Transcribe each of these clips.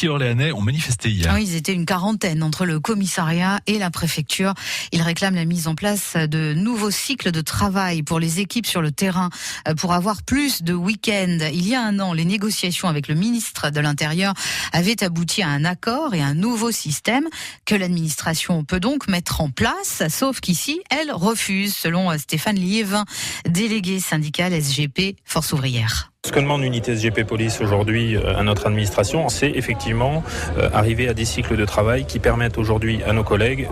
policiers orléanais ont manifesté hier. Oui, ils étaient une quarantaine entre le commissariat et la préfecture. Ils réclament la mise en place de nouveaux cycles de travail pour les équipes sur le terrain pour avoir plus de week-ends. Il y a un an, les négociations avec le ministre de l'Intérieur avaient abouti à un accord et un nouveau système que l'administration peut donc mettre en place, sauf qu'ici, elle refuse, selon Stéphane Liévin, délégué syndical SGP Force ouvrière. Ce que demande l'unité SGP Police aujourd'hui à notre administration, c'est effectivement arriver à des cycles de travail qui permettent aujourd'hui à nos collègues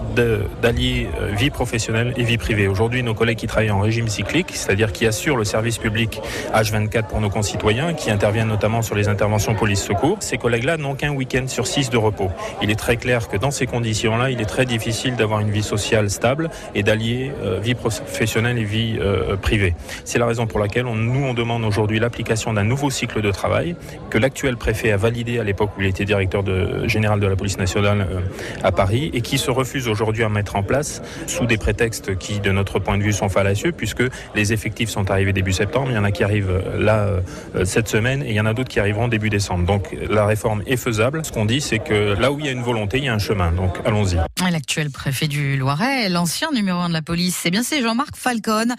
d'allier vie professionnelle et vie privée. Aujourd'hui, nos collègues qui travaillent en régime cyclique, c'est-à-dire qui assurent le service public H24 pour nos concitoyens, qui interviennent notamment sur les interventions police-secours, ces collègues-là n'ont qu'un week-end sur 6 de repos. Il est très clair que dans ces conditions-là, il est très difficile d'avoir une vie sociale stable et d'allier vie professionnelle et vie privée. C'est la raison pour laquelle on demande aujourd'hui l'application d'un nouveau cycle de travail que l'actuel préfet a validé à l'époque où il était directeur général de la police nationale à Paris et qui se refuse aujourd'hui à mettre en place sous des prétextes qui, de notre point de vue, sont fallacieux puisque les effectifs sont arrivés début septembre, il y en a qui arrivent là cette semaine et il y en a d'autres qui arriveront début décembre. Donc la réforme est faisable. Ce qu'on dit, c'est que là où il y a une volonté, il y a un chemin. Donc allons-y. L'actuel préfet du Loiret, l'ancien numéro 1 de la police, c'est Jean-Marc Falcon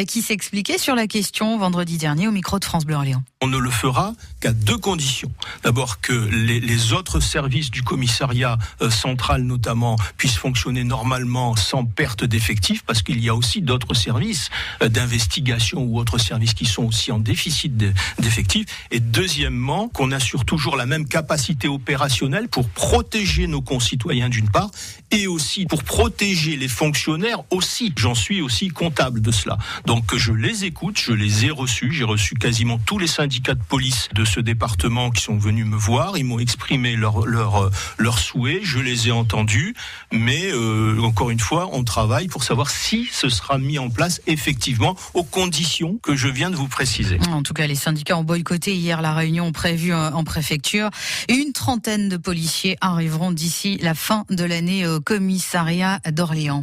qui s'expliquait sur la question vendredi dernier au micro de France Bleu Orléans. On ne le fera qu'à 2 conditions. D'abord que les autres services du commissariat central notamment puissent fonctionner normalement sans perte d'effectifs, parce qu'il y a aussi d'autres services d'investigation ou autres services qui sont aussi en déficit d'effectifs. Et deuxièmement, qu'on assure toujours la même capacité opérationnelle pour protéger nos concitoyens d'une part, et aussi pour protéger les fonctionnaires aussi. J'en suis aussi comptable de cela. Donc je les écoute, je les ai reçus, j'ai reçu quasiment tous les syndicats de police de ce département qui sont venus me voir, ils m'ont exprimé leurs souhaits, je les ai entendus, mais encore une fois, on travaille pour savoir si ce sera mis en place effectivement aux conditions que je viens de vous préciser. En tout cas, les syndicats ont boycotté hier la réunion prévue en préfecture. Une trentaine de policiers arriveront d'ici la fin de l'année au commissariat d'Orléans.